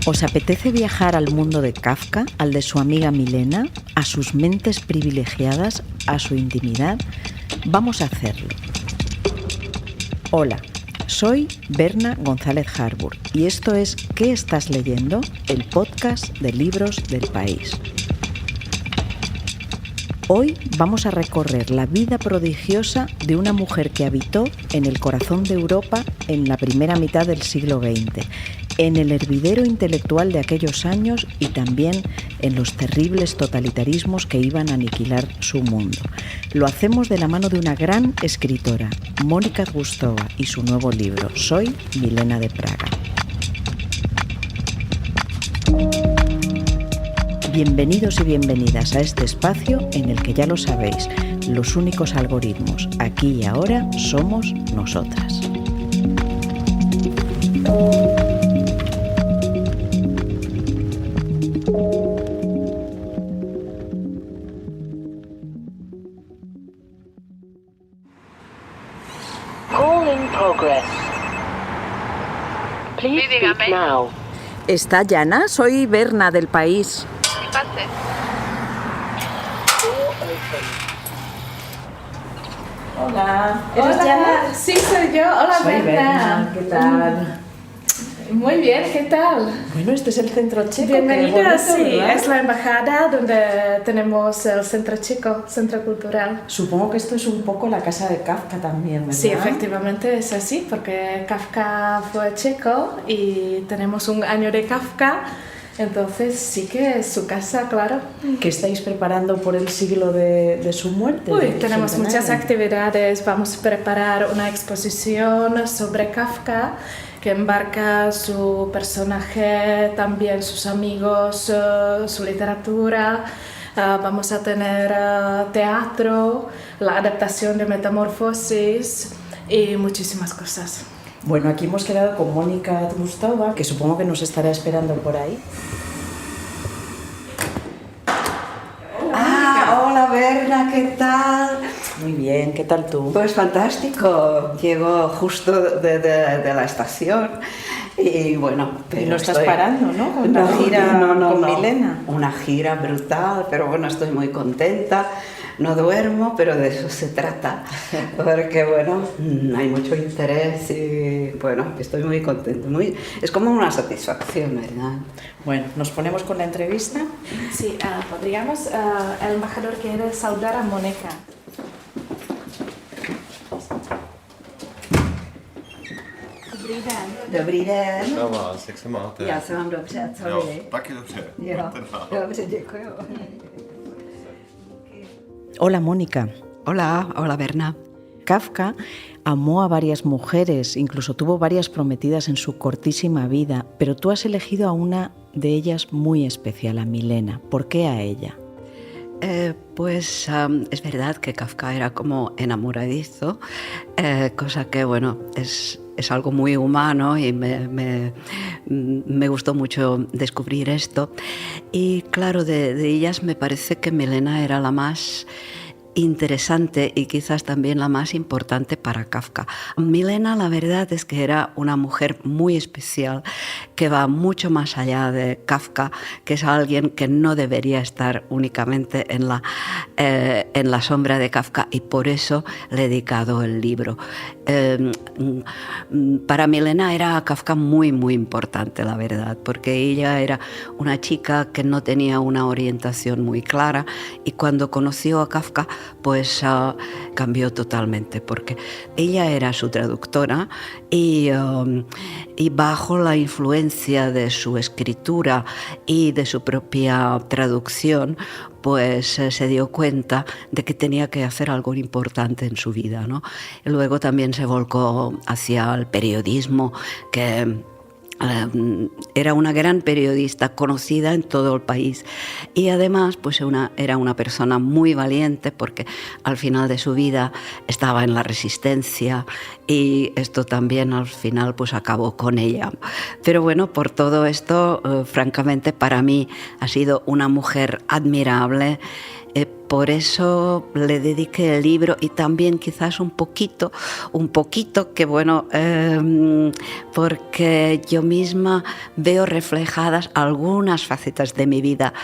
¿Os apetece viajar al mundo de Kafka, al de su amiga Milena, a sus mentes privilegiadas, a su intimidad? Vamos a hacerlo. Hola, soy Berna González Harbour y esto es ¿Qué estás leyendo?, el podcast de libros del país. Hoy vamos a recorrer la vida prodigiosa de una mujer que habitó en el corazón de Europa en la primera mitad del siglo XX, en el hervidero intelectual de aquellos años y también en los terribles totalitarismos que iban a aniquilar su mundo. Lo hacemos de la mano de una gran escritora, Mónica Gustova, y su nuevo libro, Soy Milena de Praga. Bienvenidos y bienvenidas a este espacio en el que, ya lo sabéis, los únicos algoritmos aquí y ahora somos nosotras. Call in progress. Please Sí, dígame. speak now. ¿Está Yana? Soy Berna del País. ¿Qué pasa? Hola. Hola, sí soy yo. Hola, Soy Berna. Berna. ¿Qué tal? Muy bien, ¿qué tal? Bueno, este es el centro checo. Bienvenida, qué bonito, sí, ¿verdad? es la embajada donde tenemos el centro checo, centro cultural. Supongo que esto es un poco la casa de Kafka también, ¿verdad? Sí, efectivamente es así, porque Kafka fue checo y tenemos un año de Kafka, entonces sí que es su casa, claro. ¿Qué estáis preparando por el siglo de su muerte? Uy, del tenemos centenario? muchas actividades, vamos a preparar una exposición sobre Kafka que embarca su personaje, también sus amigos, su literatura. Vamos a tener teatro, la adaptación de Metamorfosis y muchísimas cosas. Bueno, aquí hemos quedado con Mónica Gustova, que supongo que nos estará esperando por ahí. Hola Berna, ¿qué tal? Muy bien, ¿qué tal tú? Pues fantástico, llego justo de la estación y bueno, pero Y no estás parando, ¿no? Con la gira con Milena. Una gira brutal, pero bueno, estoy muy contenta. No duermo, pero de eso se trata, porque bueno, hay mucho interés y bueno, estoy muy contenta. Es como una satisfacción, ¿verdad? Bueno, ¿nos ponemos con la entrevista? Sí, podríamos, el embajador quiere saludar a Mónica. Dobrý den. Dobrý den. Čau vás, jak se máte? Já se mám dobře, a co Jo, vy? taky dobře. Jo, Pojďte dál. dobře, děkuju. Hola, Mónica. Hola Berna. Kafka amó a varias mujeres, incluso tuvo varias prometidas en su cortísima vida, pero tú has elegido a una de ellas muy especial, a Milena. ¿Por qué a ella? Pues es verdad que Kafka era como enamoradizo, cosa que bueno, es algo muy humano y me gustó mucho descubrir esto. Y claro, de ellas me parece que Milena era la más interesante y quizás también la más importante para Kafka. Milena, la verdad es que era una mujer muy especial, que va mucho más allá de Kafka, que es alguien que no debería estar únicamente en la sombra de Kafka, y por eso le he dedicado el libro. Para Milena era Kafka muy, muy importante, la verdad, porque ella era una chica que no tenía una orientación muy clara, y cuando conoció a Kafka, pues cambió totalmente, porque ella era su traductora y bajo la influencia de su escritura y de su propia traducción, pues se dio cuenta de que tenía que hacer algo importante en su vida, ¿no? Y luego también se volcó hacia el periodismo, que era una gran periodista conocida en todo el país, y además pues era una persona muy valiente, porque al final de su vida estaba en la resistencia, y esto también al final pues acabó con ella. Pero bueno, por todo esto, francamente para mí ha sido una mujer admirable, por eso le dediqué el libro y también quizás un poquito, que bueno, porque yo misma veo reflejadas algunas facetas de mi vida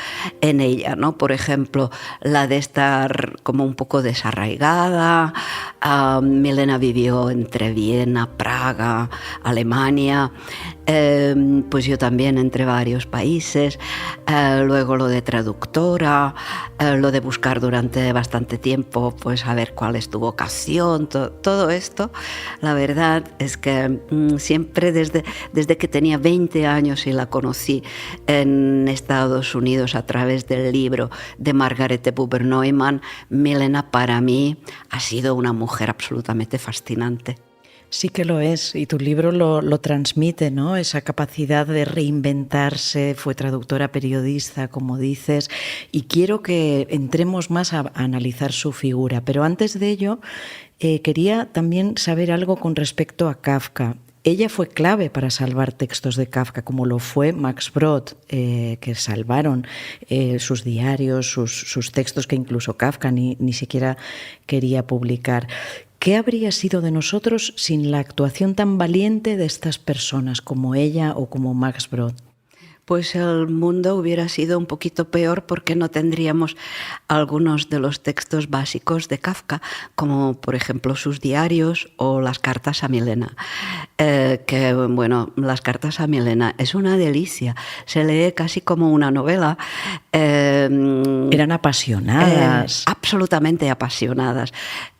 en ella, ¿no? Por ejemplo, la de estar como un poco desarraigada. Milena vivió entre Viena, Praga, Alemania, pues yo también entre varios países, luego lo de traductora, lo de buscar durante bastante tiempo pues a ver cuál es tu vocación, todo esto. La verdad es que siempre desde que tenía 20 años y la conocí en Estados Unidos a través del libro de Margarete Buber-Neumann, Milena para mí ha sido una mujer absolutamente fascinante. Sí que lo es, y tu libro lo transmite, ¿no? Esa capacidad de reinventarse, fue traductora, periodista, como dices, y quiero que entremos más a analizar su figura. Pero antes de ello, quería también saber algo con respecto a Kafka. Ella fue clave para salvar textos de Kafka, como lo fue Max Brod, que salvaron sus diarios, sus textos que incluso Kafka ni siquiera quería publicar. ¿Qué habría sido de nosotros sin la actuación tan valiente de estas personas como ella o como Max Brod? Pues el mundo hubiera sido un poquito peor porque no tendríamos algunos de los textos básicos de Kafka, como por ejemplo sus diarios o las cartas a Milena. Que bueno, las cartas a Milena es una delicia, se lee casi como una novela. Eran apasionadas. Absolutamente apasionadas.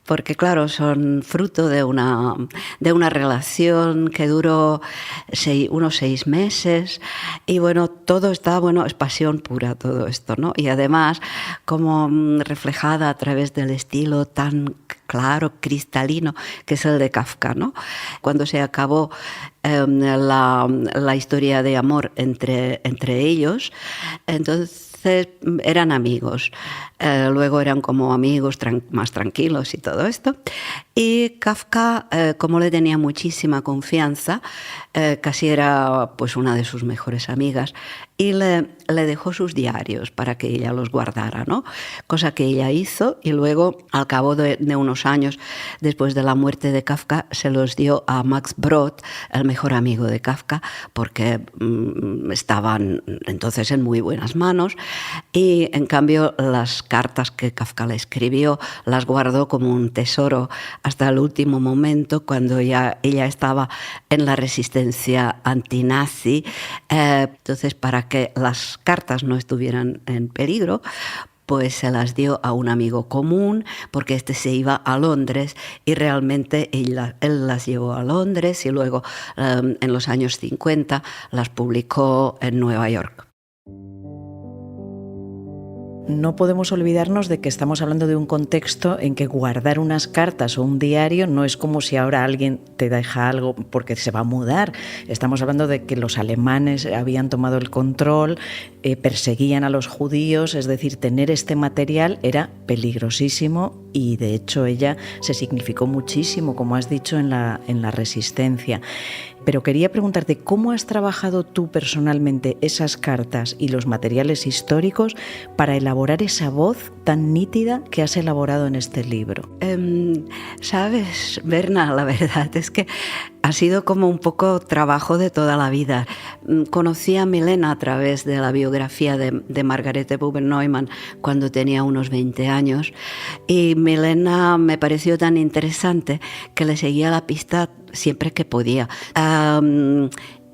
Porque claro, son fruto de una relación que duró unos 6 meses y bueno, todo está, bueno, es pasión pura todo esto, ¿no? Y además como reflejada a través del estilo tan claro, cristalino, que es el de Kafka, ¿no? Cuando se acabó la historia de amor entre ellos, entonces eran amigos, luego eran como amigos más tranquilos y todo esto. Y Kafka, como le tenía muchísima confianza, casi era pues una de sus mejores amigas, y le dejó sus diarios para que ella los guardara, ¿no? Cosa que ella hizo y luego, al cabo de unos años, después de la muerte de Kafka, se los dio a Max Brod, el mejor amigo de Kafka, porque estaban entonces en muy buenas manos, y en cambio las cartas que Kafka le escribió las guardó como un tesoro hasta el último momento, cuando ella estaba en la resistencia antinazi. Entonces, para que las cartas no estuvieran en peligro, pues se las dio a un amigo común, porque este se iba a Londres y realmente él las llevó a Londres y luego en los años 50 las publicó en Nueva York. No podemos olvidarnos de que estamos hablando de un contexto en que guardar unas cartas o un diario no es como si ahora alguien te deja algo porque se va a mudar. Estamos hablando de que los alemanes habían tomado el control, perseguían a los judíos, es decir, tener este material era peligrosísimo y de hecho ella se significó muchísimo, como has dicho, en la resistencia. Pero quería preguntarte, ¿cómo has trabajado tú personalmente esas cartas y los materiales históricos para elaborar esa voz tan nítida que has elaborado en este libro? Sabes, Berna, la verdad es que ha sido como un poco trabajo de toda la vida. Conocí a Milena a través de la biografía de Margarete Buber-Neumann cuando tenía unos 20 años y Milena me pareció tan interesante que le seguía la pista siempre que podía.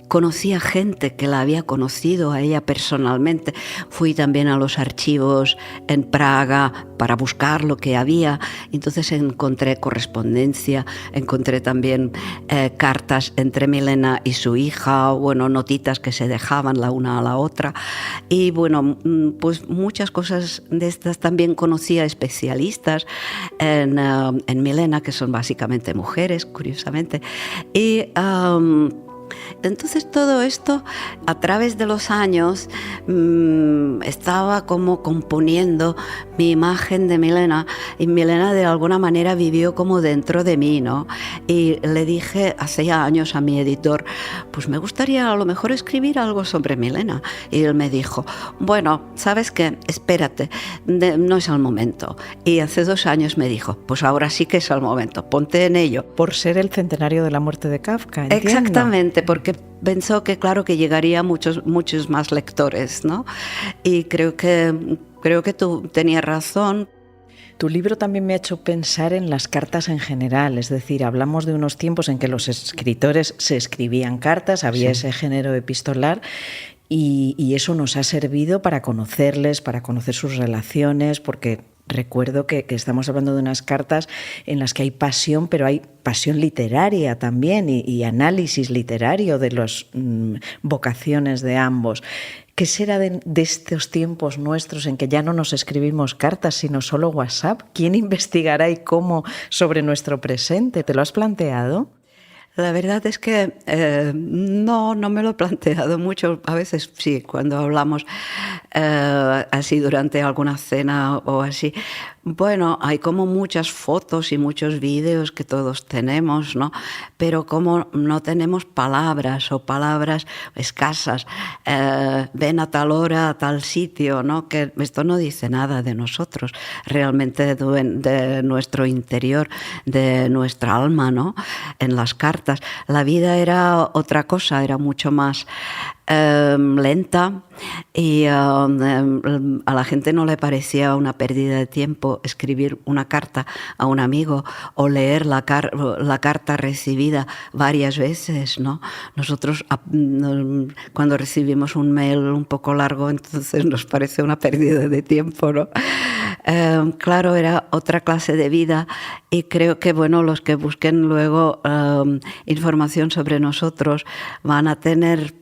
Conocía gente que la había conocido a ella personalmente. Fui también a los archivos en Praga para buscar lo que había. Entonces encontré correspondencia, encontré también cartas entre Milena y su hija, bueno, notitas que se dejaban la una a la otra. Y bueno, pues muchas cosas de estas. También conocía especialistas en Milena, que son básicamente mujeres, curiosamente. Y Entonces todo esto a través de los años estaba como componiendo mi imagen de Milena, y Milena de alguna manera vivió como dentro de mí, ¿no? Y le dije hace ya años a mi editor, pues me gustaría a lo mejor escribir algo sobre Milena. Y él me dijo, bueno, ¿sabes qué? Espérate, no es el momento. Y hace 2 años me dijo, pues ahora sí que es el momento, ponte en ello. Por ser el centenario de la muerte de Kafka, entiendo. Exactamente, porque pensó que claro que llegaría a muchos más lectores, ¿no? Y creo que tú tenías razón. Tu libro también me ha hecho pensar en las cartas en general, es decir, hablamos de unos tiempos en que los escritores se escribían cartas, había ese género epistolar, y eso nos ha servido para conocerles, para conocer sus relaciones, porque recuerdo que estamos hablando de unas cartas en las que hay pasión, pero hay pasión literaria también y análisis literario de las vocaciones de ambos. ¿Qué será de estos tiempos nuestros en que ya no nos escribimos cartas, sino solo WhatsApp? ¿Quién investigará y cómo sobre nuestro presente? ¿Te lo has planteado? La verdad es que no me lo he planteado mucho. A veces sí, cuando hablamos así durante alguna cena o así. Bueno, hay como muchas fotos y muchos vídeos que todos tenemos, ¿no? Pero como no tenemos palabras o palabras escasas, ven a tal hora, a tal sitio, ¿no? Que esto no dice nada de nosotros, realmente de nuestro interior, de nuestra alma, ¿no? En las cartas. La vida era otra cosa, era mucho más lenta, y a la gente no le parecía una pérdida de tiempo escribir una carta a un amigo o leer la carta recibida varias veces, ¿no? Nosotros cuando recibimos un mail un poco largo, entonces nos parece una pérdida de tiempo, ¿no? Claro, era otra clase de vida, y creo que bueno, los que busquen luego información sobre nosotros van a tener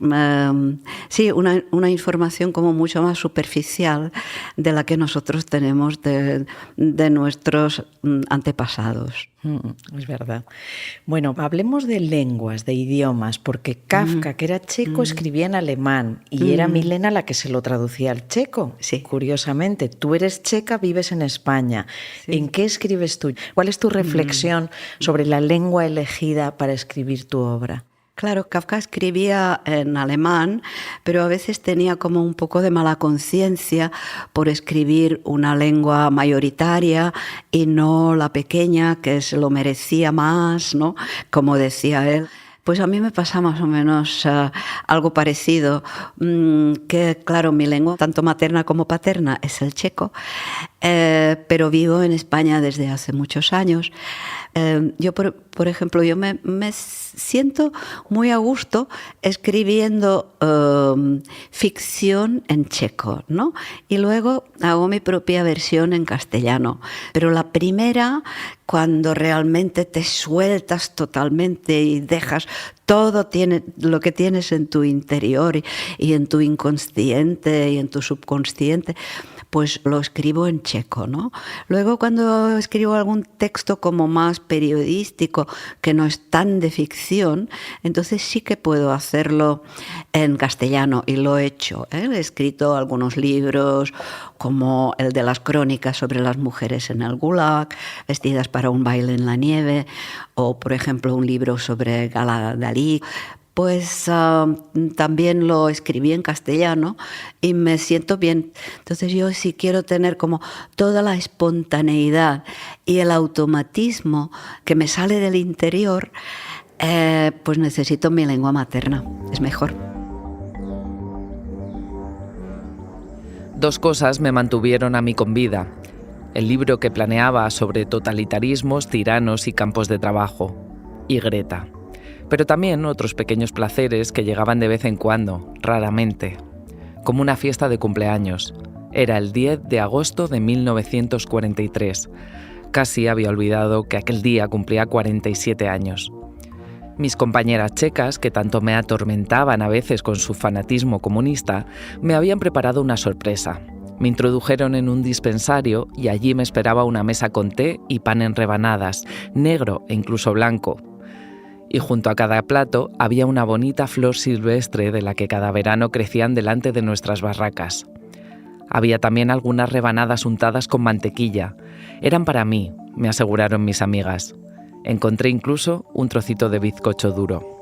sí, una información como mucho más superficial de la que nosotros tenemos de nuestros antepasados. Es verdad. Bueno, hablemos de lenguas, de idiomas, porque Kafka, que era checo, escribía en alemán y era Milena la que se lo traducía al checo. Sí. Curiosamente, tú eres checa, vives en España. Sí. ¿En qué escribes tú? ¿Cuál es tu reflexión sobre la lengua elegida para escribir tu obra? Claro, Kafka escribía en alemán, pero a veces tenía como un poco de mala conciencia por escribir una lengua mayoritaria y no la pequeña, que se lo merecía más, ¿no? Como decía él. Pues a mí me pasa más o menos algo parecido, que claro, mi lengua, tanto materna como paterna, es el checo, pero vivo en España desde hace muchos años. Yo, por ejemplo, yo me siento muy a gusto escribiendo ficción en checo, ¿no? Y luego hago mi propia versión en castellano. Pero la primera, cuando realmente te sueltas totalmente y dejas todo lo que tienes en tu interior y en tu inconsciente y en tu subconsciente, pues lo escribo en checo, ¿no? Luego, cuando escribo algún texto como más periodístico, que no es tan de ficción, entonces sí que puedo hacerlo en castellano, y lo he hecho, ¿eh? He escrito algunos libros, como el de las crónicas sobre las mujeres en el Gulag, vestidas para un baile en la nieve, o, por ejemplo, un libro sobre Gala Dalí. Pues también lo escribí en castellano y me siento bien. Entonces yo, si quiero tener como toda la espontaneidad y el automatismo que me sale del interior, pues necesito mi lengua materna, es mejor. 2 cosas me mantuvieron a mí con vida: el libro que planeaba sobre totalitarismos, tiranos y campos de trabajo, y Greta. Pero también otros pequeños placeres que llegaban de vez en cuando, raramente, como una fiesta de cumpleaños. Era el 10 de agosto de 1943. Casi había olvidado que aquel día cumplía 47 años. Mis compañeras checas, que tanto me atormentaban a veces con su fanatismo comunista, me habían preparado una sorpresa. Me introdujeron en un dispensario y allí me esperaba una mesa con té y pan en rebanadas, negro e incluso blanco. y junto a cada plato había una bonita flor silvestre de la que cada verano crecían delante de nuestras barracas. Había también algunas rebanadas untadas con mantequilla. Eran para mí, me aseguraron mis amigas. Encontré incluso un trocito de bizcocho duro.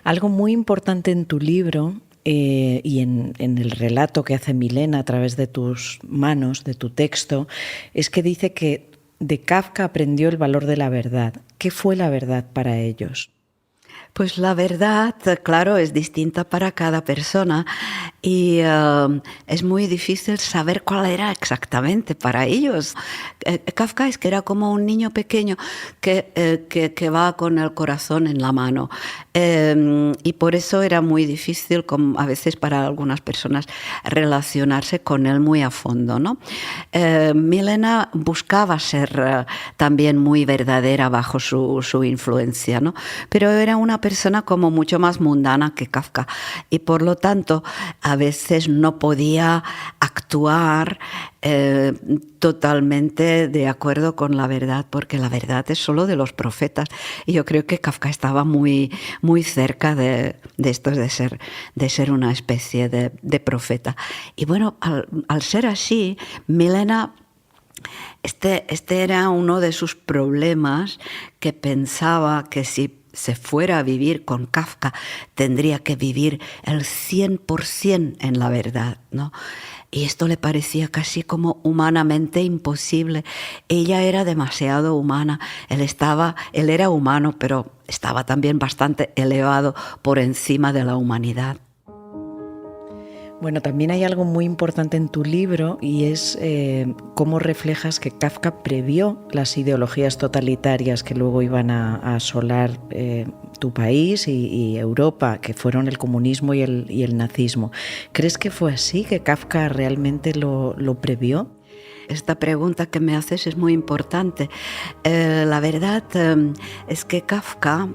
Algo muy importante en tu libro y en el relato que hace Milena a través de tus manos, de tu texto, es que dice que de Kafka aprendió el valor de la verdad. ¿Qué fue la verdad para ellos? Pues la verdad, claro, es distinta para cada persona y es muy difícil saber cuál era exactamente para ellos. Kafka es que era como un niño pequeño que va con el corazón en la mano y por eso era muy difícil, como a veces para algunas personas, relacionarse con él muy a fondo, ¿no? Milena buscaba ser también muy verdadera bajo su influencia, ¿no? Pero era una persona como mucho más mundana que Kafka y por lo tanto a veces no podía actuar totalmente de acuerdo con la verdad, porque la verdad es solo de los profetas y yo creo que Kafka estaba muy, muy cerca de esto, de ser una especie de profeta. Y bueno, al ser así, Milena, este era uno de sus problemas, que pensaba que si se fuera a vivir con Kafka, tendría que vivir el 100% en la verdad, ¿no? Y esto le parecía casi como humanamente imposible. Ella era demasiado humana. Él era humano, pero estaba también bastante elevado por encima de la humanidad. Bueno, también hay algo muy importante en tu libro y es cómo reflejas que Kafka previó las ideologías totalitarias que luego iban a asolar tu país y Europa, que fueron el comunismo y el nazismo. ¿Crees que fue así, que Kafka realmente lo previó? Esta pregunta que me haces es muy importante. La verdad es que Kafka,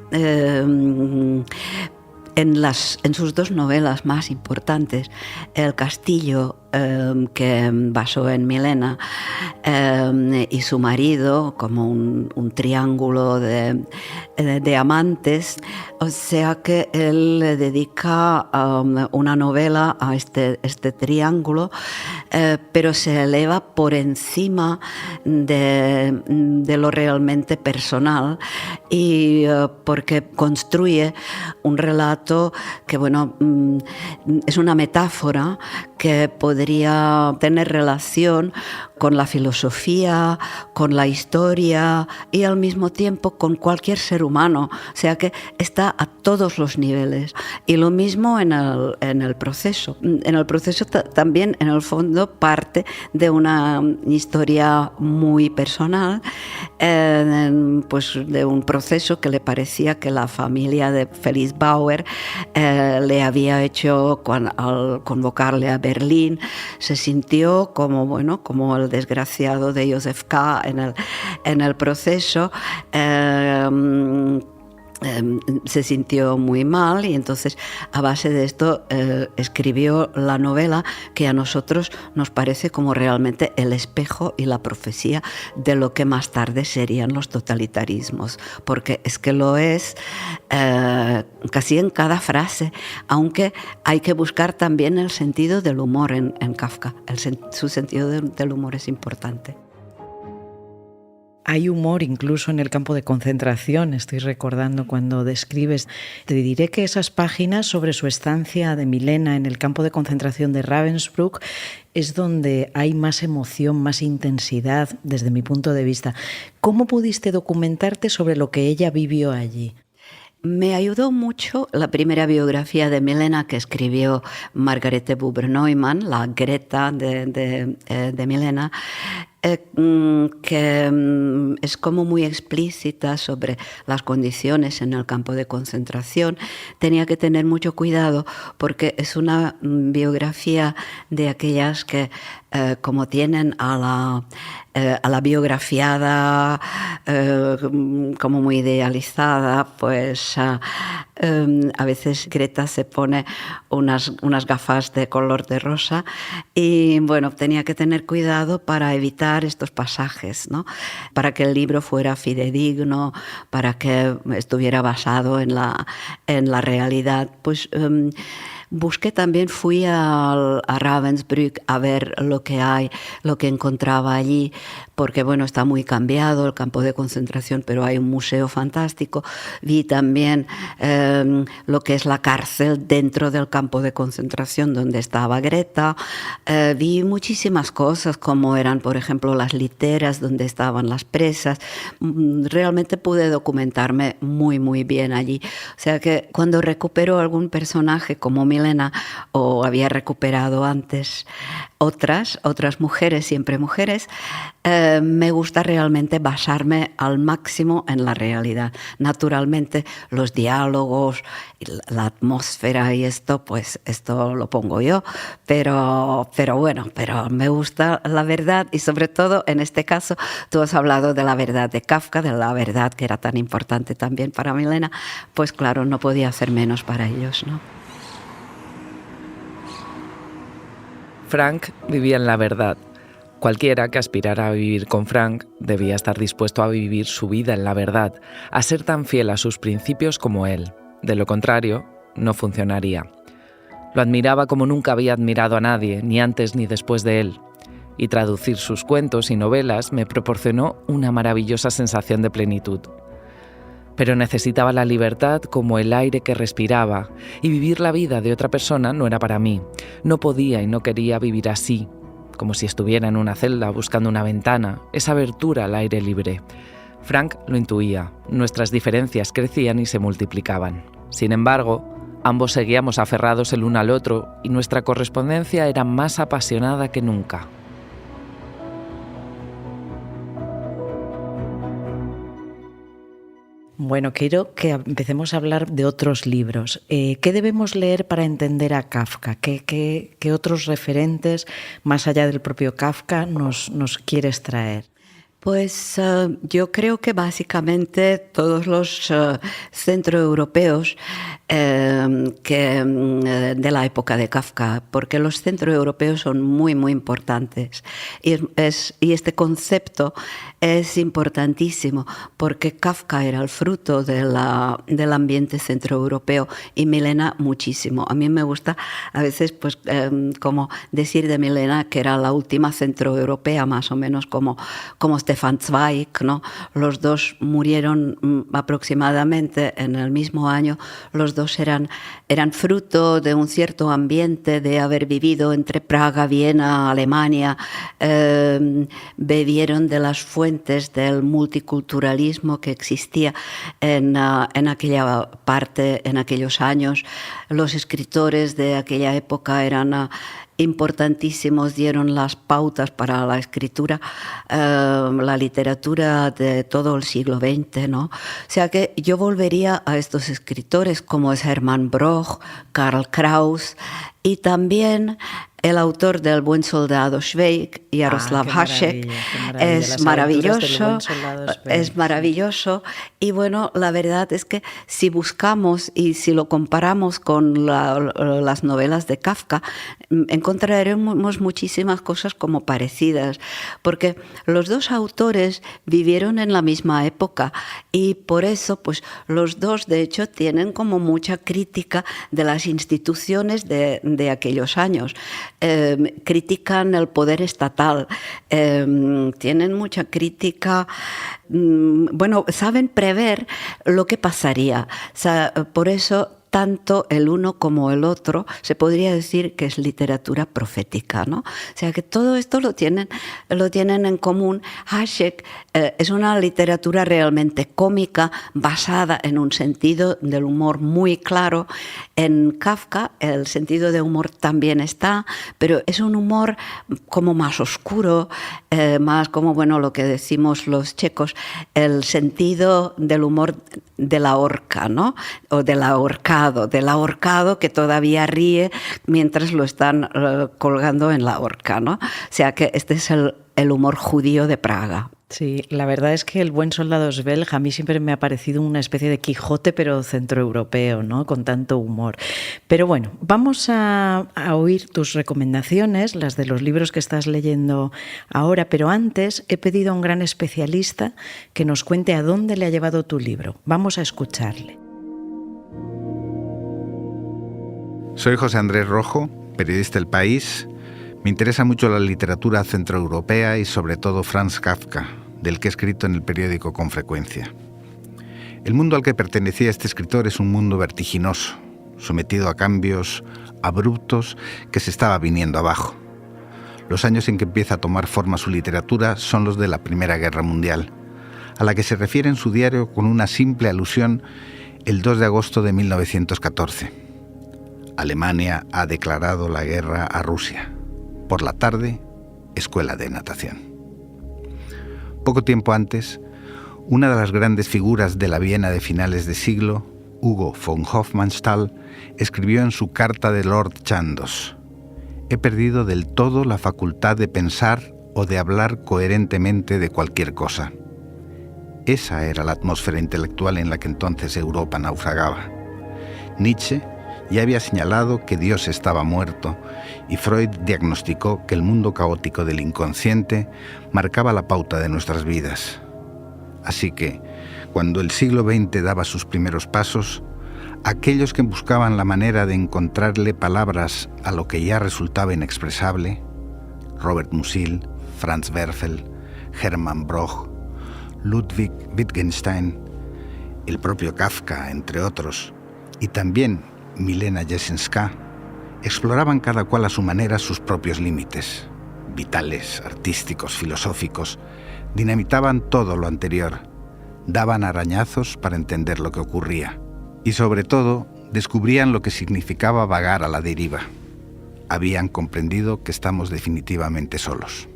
en sus dos novelas más importantes, El castillo, que basó en Milena, y su marido, como un triángulo de amantes, o sea que él le dedica una novela a este triángulo, pero se eleva por encima de lo realmente personal y porque construye un relato que, bueno, es una metáfora que podría tener relación con la filosofía, con la historia y al mismo tiempo con cualquier ser humano, o sea que está a todos los niveles. Y lo mismo en el proceso. En el proceso también, en el fondo, parte de una historia muy personal, pues de un proceso que le parecía que la familia de Félix Bauer le había hecho al convocarle a Berlín. Se sintió como el desgraciado de Joseph K. en el proceso. Se sintió muy mal y entonces a base de esto escribió la novela que a nosotros nos parece como realmente el espejo y la profecía de lo que más tarde serían los totalitarismos, porque es que lo es casi en cada frase, aunque hay que buscar también el sentido del humor en Kafka. Su sentido del humor es importante. Hay humor incluso en el campo de concentración. Estoy recordando cuando describes. Te diré que esas páginas sobre su estancia de Milena en el campo de concentración de Ravensbrück es donde hay más emoción, más intensidad, desde mi punto de vista. ¿Cómo pudiste documentarte sobre lo que ella vivió allí? Me ayudó mucho la primera biografía de Milena que escribió Margarete Buber-Neumann, la Greta de Milena, que es como muy explícita sobre las condiciones en el campo de concentración. Tenía que tener mucho cuidado porque es una biografía de aquellas que, como tienen a a la biografiada, como muy idealizada, pues a veces Greta se pone unas gafas de color de rosa y bueno, tenía que tener cuidado para evitar estos pasajes, ¿no? Para que el libro fuera fidedigno, para que estuviera basado en la realidad. Pues busqué también, fui a Ravensbrück a ver lo que hay, lo que encontraba allí, porque bueno, está muy cambiado el campo de concentración, pero hay un museo fantástico. Vi también lo que es la cárcel dentro del campo de concentración donde estaba Greta. Vi muchísimas cosas, como eran, por ejemplo, las literas donde estaban las presas. Realmente pude documentarme muy, muy bien allí. O sea que cuando recupero algún personaje como Milena, o había recuperado antes otras mujeres, siempre mujeres, me gusta realmente basarme al máximo en la realidad. Naturalmente, los diálogos, la atmósfera y esto, pues esto lo pongo yo, pero me gusta la verdad y sobre todo en este caso tú has hablado de la verdad de Kafka, de la verdad que era tan importante también para Milena, pues claro, no podía hacer menos para ellos, ¿no? Frank vivía en la verdad. Cualquiera que aspirara a vivir con Frank debía estar dispuesto a vivir su vida en la verdad, a ser tan fiel a sus principios como él. De lo contrario, no funcionaría. Lo admiraba como nunca había admirado a nadie, ni antes ni después de él. Y traducir sus cuentos y novelas me proporcionó una maravillosa sensación de plenitud. Pero necesitaba la libertad como el aire que respiraba, y vivir la vida de otra persona no era para mí. No podía y no quería vivir así, como si estuviera en una celda buscando una ventana, esa abertura al aire libre. Frank lo intuía, nuestras diferencias crecían y se multiplicaban. Sin embargo, ambos seguíamos aferrados el uno al otro y nuestra correspondencia era más apasionada que nunca. Bueno, quiero que empecemos a hablar de otros libros. ¿Qué debemos leer para entender a Kafka? ¿Qué otros referentes, más allá del propio Kafka, nos quieres traer? Pues yo creo que básicamente todos los centroeuropeos de la época de Kafka, porque los centroeuropeos son muy, muy importantes. Y este concepto es importantísimo, porque Kafka era el fruto del ambiente centroeuropeo y Milena muchísimo. A mí me gusta a veces pues como decir de Milena que era la última centroeuropea, más o menos como Stefan Zweig, ¿no? Los dos murieron aproximadamente en el mismo año. Los dos eran fruto de un cierto ambiente, de haber vivido entre Praga, Viena, Alemania, bebieron de las fuentes del multiculturalismo que existía en aquella parte, en aquellos años. Los escritores de aquella época eran importantísimos, dieron las pautas para la escritura, la literatura de todo el siglo XX, ¿no? O sea que yo volvería a estos escritores como es Hermann Broch, Karl Kraus y también el autor del Buen Soldado Zweig, Jaroslav Hašek, es maravilloso. Y bueno, la verdad es que si buscamos y si lo comparamos con las novelas de Kafka, encontraremos muchísimas cosas como parecidas, porque los dos autores vivieron en la misma época y por eso pues los dos de hecho tienen como mucha crítica de las instituciones de aquellos años. Critican el poder estatal, tienen mucha crítica, bueno, saben prever lo que pasaría. O sea, por eso tanto el uno como el otro se podría decir que es literatura profética, ¿no? O sea que todo esto lo tienen en común. Hašek es una literatura realmente cómica, basada en un sentido del humor muy claro. En Kafka el sentido de humor también está, pero es un humor como más oscuro, más como, bueno, lo que decimos los checos, el sentido del humor de la horca, ¿no? O del ahorcado que todavía ríe mientras lo están colgando en la horca, ¿no? O sea que este es el humor judío de Praga. Sí, la verdad es que El buen soldado Svelg a mí siempre me ha parecido una especie de Quijote, pero centroeuropeo, ¿no? Con tanto humor. Pero bueno, vamos a oír tus recomendaciones, las de los libros que estás leyendo ahora, pero antes he pedido a un gran especialista que nos cuente a dónde le ha llevado tu libro. Vamos a escucharle. Soy José Andrés Rojo, periodista del País. Me interesa mucho la literatura centroeuropea y sobre todo Franz Kafka, del que he escrito en el periódico con frecuencia. El mundo al que pertenecía este escritor es un mundo vertiginoso, sometido a cambios abruptos que se estaba viniendo abajo. Los años en que empieza a tomar forma su literatura son los de la Primera Guerra Mundial, a la que se refiere en su diario con una simple alusión el 2 de agosto de 1914. Alemania ha declarado la guerra a Rusia. Por la tarde, escuela de natación. Poco tiempo antes, una de las grandes figuras de la Viena de finales de siglo, Hugo von Hofmannsthal, escribió en su carta de Lord Chandos: «He perdido del todo la facultad de pensar o de hablar coherentemente de cualquier cosa». Esa era la atmósfera intelectual en la que entonces Europa naufragaba. Nietzsche ya había señalado que Dios estaba muerto y Freud diagnosticó que el mundo caótico del inconsciente marcaba la pauta de nuestras vidas. Así que, cuando el siglo XX daba sus primeros pasos, aquellos que buscaban la manera de encontrarle palabras a lo que ya resultaba inexpresable, Robert Musil, Franz Werfel, Hermann Broch, Ludwig Wittgenstein, el propio Kafka, entre otros, y también Milena Jesenská, exploraban cada cual a su manera sus propios límites, vitales, artísticos, filosóficos, dinamitaban todo lo anterior, daban arañazos para entender lo que ocurría y, sobre todo, descubrían lo que significaba vagar a la deriva. Habían comprendido que estamos definitivamente solos.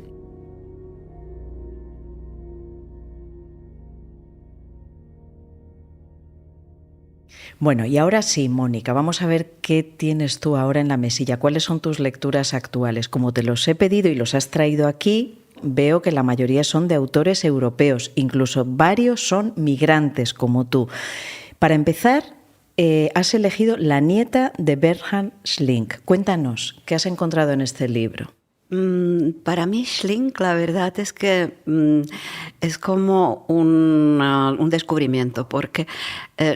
Bueno, y ahora sí, Mónica, vamos a ver qué tienes tú ahora en la mesilla. ¿Cuáles son tus lecturas actuales? Como te los he pedido y los has traído aquí, veo que la mayoría son de autores europeos, incluso varios son migrantes como tú. Para empezar, has elegido La nieta de Bernhard Schlink. Cuéntanos, ¿qué has encontrado en este libro? Para mí Schlink, la verdad es que es como un descubrimiento, porque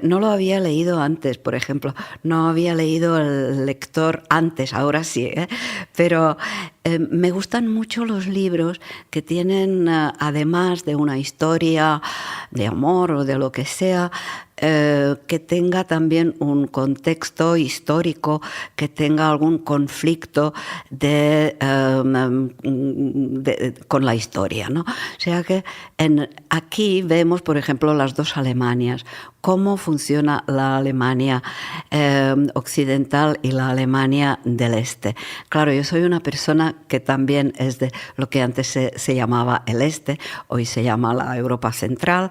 no lo había leído antes, por ejemplo. No había leído El lector antes, ahora sí, pero me gustan mucho los libros que tienen, además de una historia de amor o de lo que sea, que tenga también un contexto histórico, que tenga algún conflicto con la historia, ¿no? O sea que aquí vemos, por ejemplo, las dos Alemanias, cómo funciona la Alemania occidental y la Alemania del Este. Claro, yo soy una persona que también es de lo que antes se llamaba el Este, hoy se llama la Europa Central.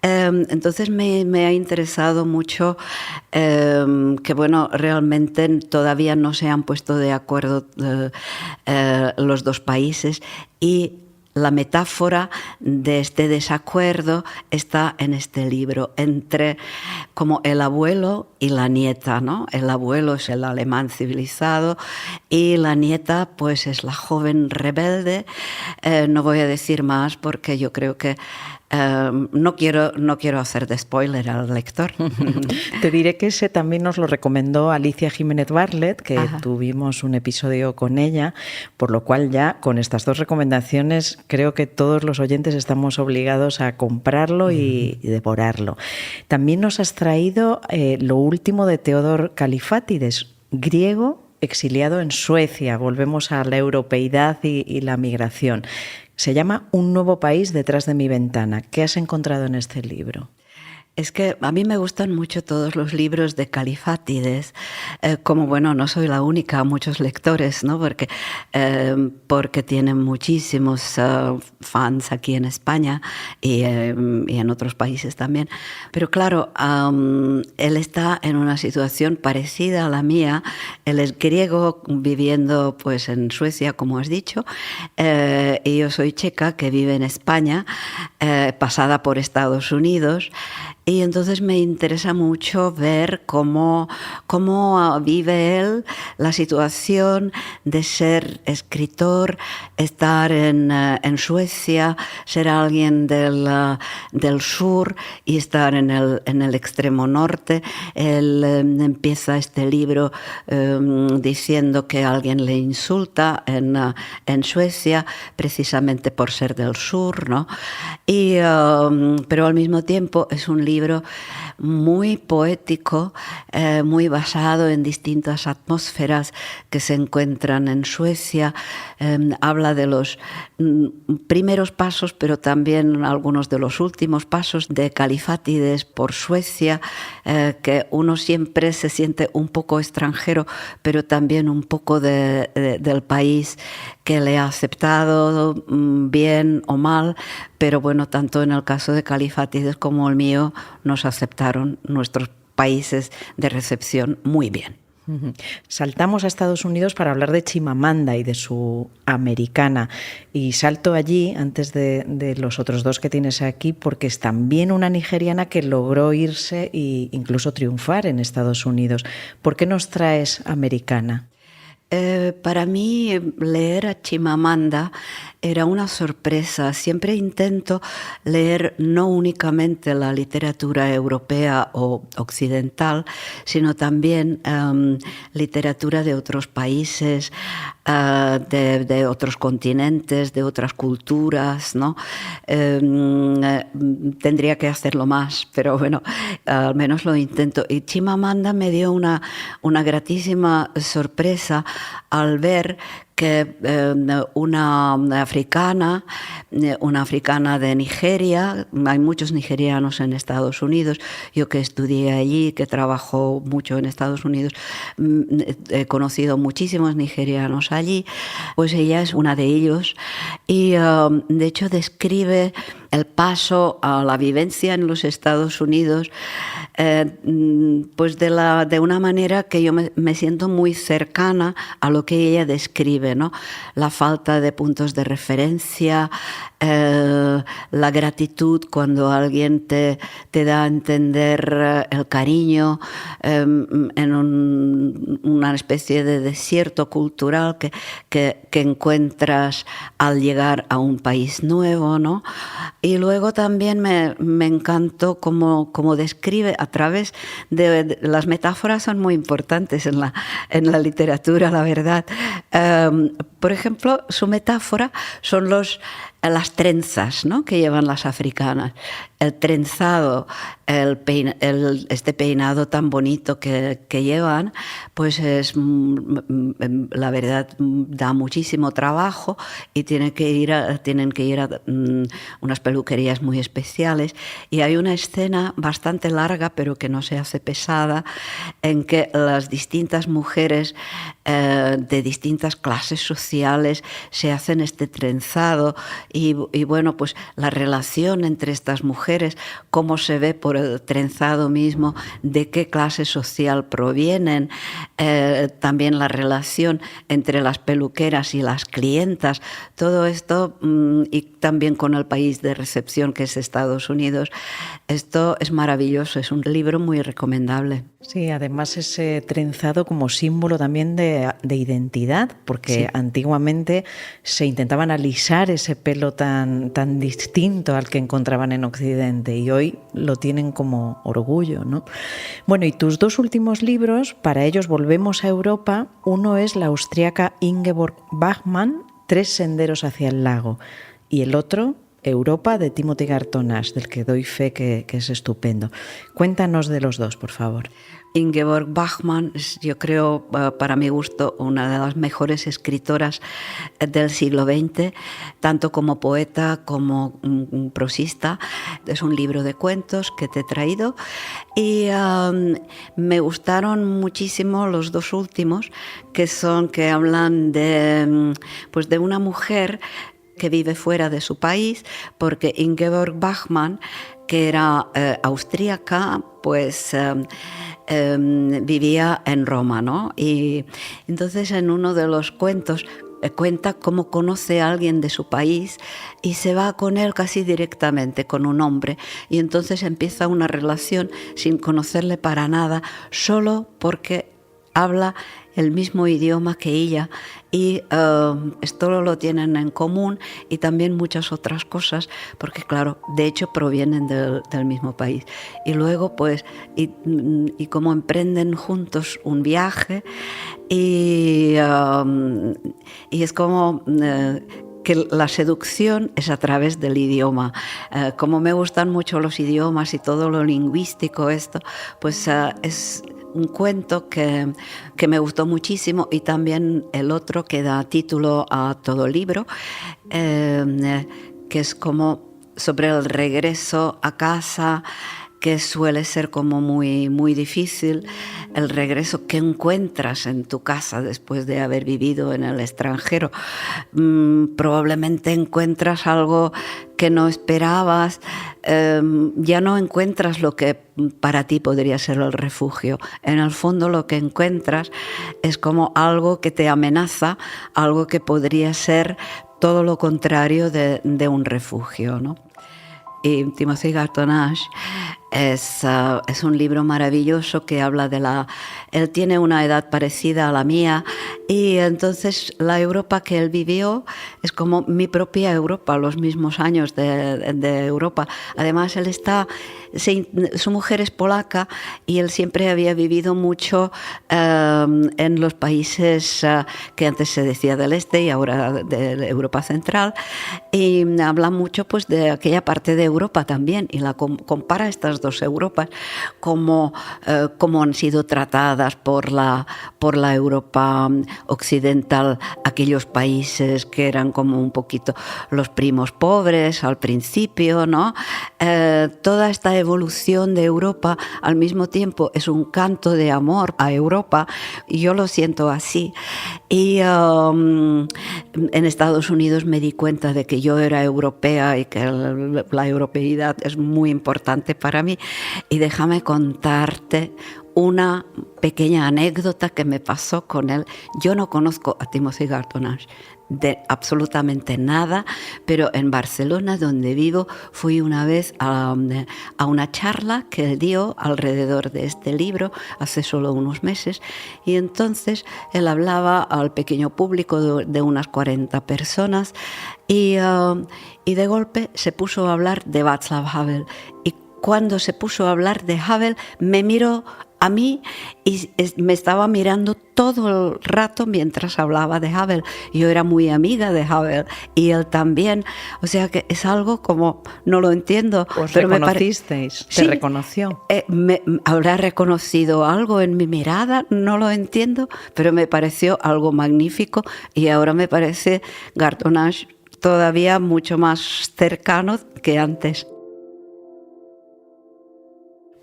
Entonces me ha interesado mucho que, bueno, realmente todavía no se han puesto de acuerdo los dos países, y la metáfora de este desacuerdo está en este libro, entre como el abuelo y la nieta, ¿no? El abuelo es el alemán civilizado y la nieta pues es la joven rebelde. No voy a decir más porque yo creo que no quiero hacer de spoiler al lector. Te diré que ese también nos lo recomendó Alicia Jiménez Barlet, que tuvimos un episodio con ella, por lo cual ya con estas dos recomendaciones creo que todos los oyentes estamos obligados a comprarlo y devorarlo. También nos has traído lo último de Theodor Kallifatides, griego exiliado en Suecia. Volvemos a la europeidad y la migración. Se llama Un nuevo país detrás de mi ventana. ¿Qué has encontrado en este libro? Es que a mí me gustan mucho todos los libros de Kalifátides, como bueno, no soy la única, muchos lectores, ¿no? Porque tienen muchísimos fans aquí en España y en otros países también. Pero claro, él está en una situación parecida a la mía. Él es griego, viviendo pues en Suecia, como has dicho, y yo soy checa, que vive en España, pasada por Estados Unidos. Y entonces me interesa mucho ver cómo vive él la situación de ser escritor, estar en Suecia, ser alguien del sur y estar en el extremo norte. Él empieza este libro diciendo que alguien le insulta en Suecia precisamente por ser del sur, ¿no? Pero al mismo tiempo es un libro muy poético, muy basado en distintas atmósferas que se encuentran en Suecia. Habla de los primeros pasos, pero también algunos de los últimos pasos de Kalifátides por Suecia, que uno siempre se siente un poco extranjero, pero también un poco del país que le ha aceptado, bien o mal, pero bueno, tanto en el caso de Kalifátides como el mío, nos aceptaron nuestros países de recepción muy bien. Saltamos a Estados Unidos para hablar de Chimamanda y de su Americana, y salto allí antes de los otros dos que tienes aquí, porque es también una nigeriana que logró irse e incluso triunfar en Estados Unidos. ¿Por qué nos traes Americana? Para mí leer a Chimamanda era una sorpresa. Siempre intento leer no únicamente la literatura europea o occidental, sino también literatura de otros países, de otros continentes, de otras culturas, ¿no? Tendría que hacerlo más, pero bueno, al menos lo intento. Y Chimamanda me dio una gratísima sorpresa al ver que una africana de Nigeria, hay muchos nigerianos en Estados Unidos, yo que estudié allí, que trabajó mucho en Estados Unidos, he conocido muchísimos nigerianos allí, pues ella es una de ellos y de hecho describe el paso a la vivencia en los Estados Unidos pues de una manera que yo me siento muy cercana a lo que ella describe, ¿no? La falta de puntos de referencia, la gratitud cuando alguien te da a entender el cariño en una especie de desierto cultural que encuentras al llegar a un país nuevo, ¿no? Y luego también me encantó cómo describe a través de las metáforas, son muy importantes en la literatura, la verdad. Por ejemplo, su metáfora son las trenzas, ¿no?, que llevan las africanas. El trenzado, este peinado tan bonito que llevan, pues es, la verdad, da muchísimo trabajo y tienen que ir a unas peluquerías muy especiales. Y hay una escena bastante larga, pero que no se hace pesada, en que las distintas mujeres de distintas clases sociales se hacen este trenzado y bueno, pues la relación entre estas mujeres, cómo se ve por el trenzado mismo, de qué clase social provienen, también la relación entre las peluqueras y las clientas, todo esto, y también con el país de recepción que es Estados Unidos. Esto es maravilloso, es un libro muy recomendable. Sí, además ese trenzado como símbolo también de identidad, porque sí, antiguamente se intentaban alisar ese pelo tan distinto al que encontraban en Occidente y hoy lo tienen como orgullo, ¿no? Bueno, y tus dos últimos libros, para ellos volvemos a Europa. Uno es la austríaca Ingeborg Bachmann, 3 senderos hacia el lago, y el otro, Europa, de Timothy Garton Ash, del que doy fe que es estupendo. Cuéntanos de los dos, por favor. Ingeborg Bachmann es, yo creo, para mi gusto, una de las mejores escritoras del siglo XX, tanto como poeta como prosista. Es un libro de cuentos que te he traído y me gustaron muchísimo los dos últimos, que hablan de una mujer que vive fuera de su país, porque Ingeborg Bachmann, que era austríaca, pues vivía en Roma, ¿no? Y entonces en uno de los cuentos cuenta cómo conoce a alguien de su país y se va con él casi directamente, con un hombre, y entonces empieza una relación sin conocerle para nada, solo porque habla el mismo idioma que ella, y esto lo tienen en común, y también muchas otras cosas, porque claro, de hecho provienen del mismo país. Y luego pues, y cómo emprenden juntos un viaje, y es como que la seducción es a través del idioma. Como me gustan mucho los idiomas y todo lo lingüístico, esto, pues es un cuento que me gustó muchísimo, y también el otro que da título a todo el libro, que es como sobre el regreso a casa, que suele ser como muy, muy difícil, el regreso que encuentras en tu casa después de haber vivido en el extranjero. Probablemente encuentras algo que no esperabas, ya no encuentras lo que para ti podría ser el refugio. En el fondo lo que encuentras es como algo que te amenaza, algo que podría ser todo lo contrario de un refugio, ¿no? Y Timothy Garton Ash es un libro maravilloso que habla él tiene una edad parecida a la mía, y entonces la Europa que él vivió es como mi propia Europa, los mismos años de Europa. Además, su mujer es polaca, y él siempre había vivido mucho en los países que antes se decía del este y ahora de Europa Central, y habla mucho pues de aquella parte de Europa también, y compara estas dos Europas, cómo han sido tratadas por la Europa occidental, aquellos países que eran como un poquito los primos pobres al principio, ¿no? Toda esta evolución de Europa al mismo tiempo es un canto de amor a Europa, y yo lo siento así. Y en Estados Unidos me di cuenta de que yo era europea y que la europeidad es muy importante para mí. Y déjame contarte una pequeña anécdota que me pasó con él. Yo no conozco a Timothy Garton Ash de absolutamente nada, pero en Barcelona, donde vivo, fui una vez a una charla que él dio alrededor de este libro hace solo unos meses, y entonces él hablaba al pequeño público de unas 40 personas, y de golpe se puso a hablar de Václav Havel, y cuando se puso a hablar de Havel me miró a mí y me estaba mirando todo el rato mientras hablaba de Havel. Yo era muy amiga de Havel y él también, o sea que es algo como, no lo entiendo. ¿Os reconocisteis? ¿Te reconoció? ¿Habrá reconocido algo en mi mirada? No lo entiendo, pero me pareció algo magnífico, y ahora me parece Garton Ash todavía mucho más cercano que antes.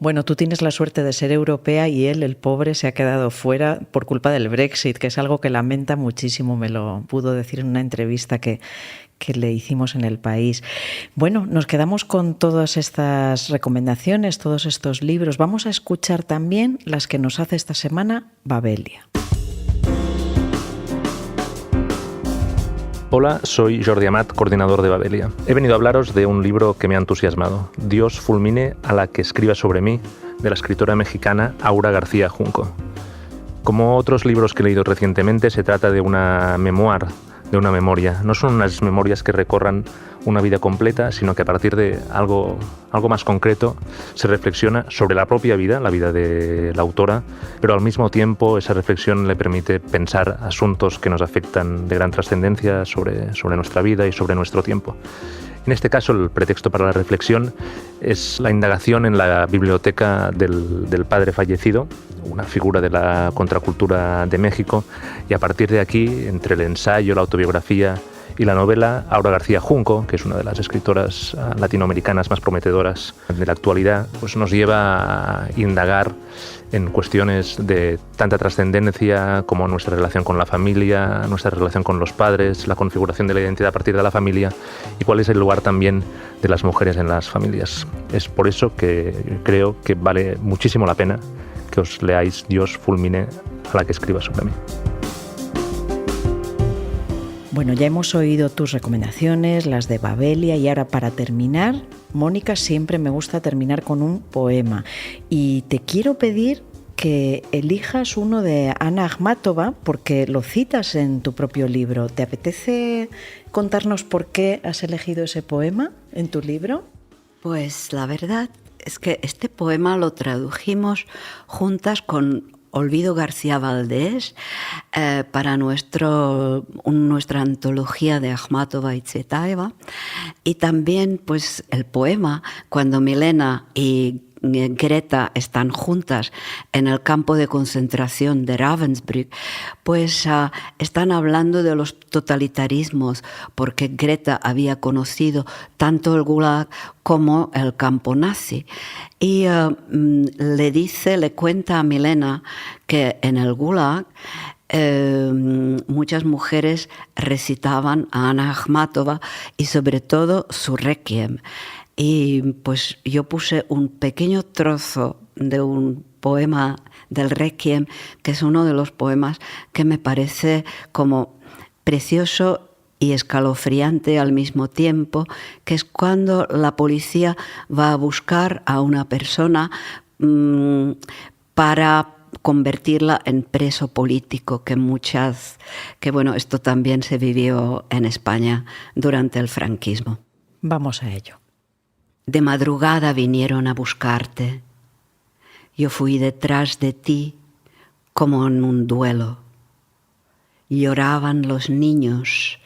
Bueno, tú tienes la suerte de ser europea, y él, el pobre, se ha quedado fuera por culpa del Brexit, que es algo que lamenta muchísimo, me lo pudo decir en una entrevista que le hicimos en El País. Bueno, nos quedamos con todas estas recomendaciones, todos estos libros. Vamos a escuchar también las que nos hace esta semana Babelia. Hola, soy Jordi Amat, coordinador de Babelia. He venido a hablaros de un libro que me ha entusiasmado, Dios fulmine a la que escriba sobre mí, de la escritora mexicana Aura García Junco. Como otros libros que he leído recientemente, se trata de una memoir, de una memoria. No son unas memorias que recorran una vida completa, sino que a partir de algo más concreto se reflexiona sobre la propia vida, la vida de la autora, pero al mismo tiempo esa reflexión le permite pensar asuntos que nos afectan de gran trascendencia sobre nuestra vida y sobre nuestro tiempo. En este caso, el pretexto para la reflexión es la indagación en la biblioteca del padre fallecido, una figura de la contracultura de México, y a partir de aquí, entre el ensayo, la autobiografía y la novela, Aura García Junco, que es una de las escritoras latinoamericanas más prometedoras de la actualidad, pues nos lleva a indagar en cuestiones de tanta trascendencia como nuestra relación con la familia, nuestra relación con los padres, la configuración de la identidad a partir de la familia y cuál es el lugar también de las mujeres en las familias. Es por eso que creo que vale muchísimo la pena que os leáis Dios fulmine a la que escriba sobre mí. Bueno, ya hemos oído tus recomendaciones, las de Babelia, y ahora para terminar, Mónica, siempre me gusta terminar con un poema y te quiero pedir que elijas uno de Ana Akhmatova porque lo citas en tu propio libro. ¿Te apetece contarnos por qué has elegido ese poema en tu libro? Pues la verdad es que este poema lo tradujimos juntas con Olvido García Valdés para nuestra antología de Akhmatova y Tsvetaeva, y también pues el poema cuando Milena y Greta están juntas en el campo de concentración de Ravensbrück, pues están hablando de los totalitarismos, porque Greta había conocido tanto el Gulag como el campo nazi. Y le cuenta a Milena que en el Gulag muchas mujeres recitaban a Ana Akhmatova y sobre todo su Requiem. Y pues yo puse un pequeño trozo de un poema del Requiem, que es uno de los poemas que me parece como precioso y escalofriante al mismo tiempo, que es cuando la policía va a buscar a una persona para convertirla en preso político, que bueno, esto también se vivió en España durante el franquismo. Vamos a ello. De madrugada vinieron a buscarte. Yo fui detrás de ti como en un duelo. Lloraban los niños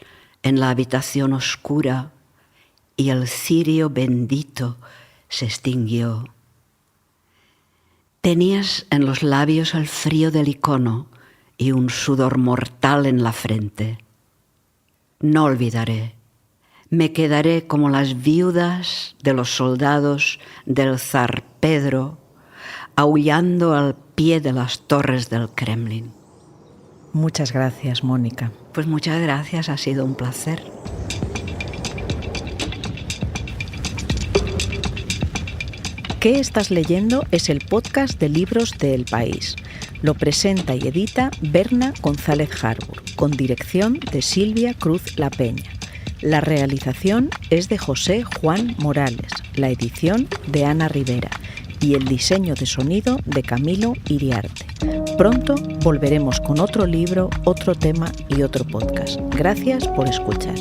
en la habitación oscura y el cirio bendito se extinguió. Tenías en los labios el frío del icono y un sudor mortal en la frente. No olvidaré. Me quedaré como las viudas de los soldados del zar Pedro, aullando al pie de las torres del Kremlin. Muchas gracias, Mónica. Pues muchas gracias, ha sido un placer. ¿Qué estás leyendo? Es el podcast de libros de El País. Lo presenta y edita Berna González Harbour, con dirección de Silvia Cruz La Peña. La realización es de José Juan Morales, la edición de Ana Rivera y el diseño de sonido de Camilo Iriarte. Pronto volveremos con otro libro, otro tema y otro podcast. Gracias por escuchar.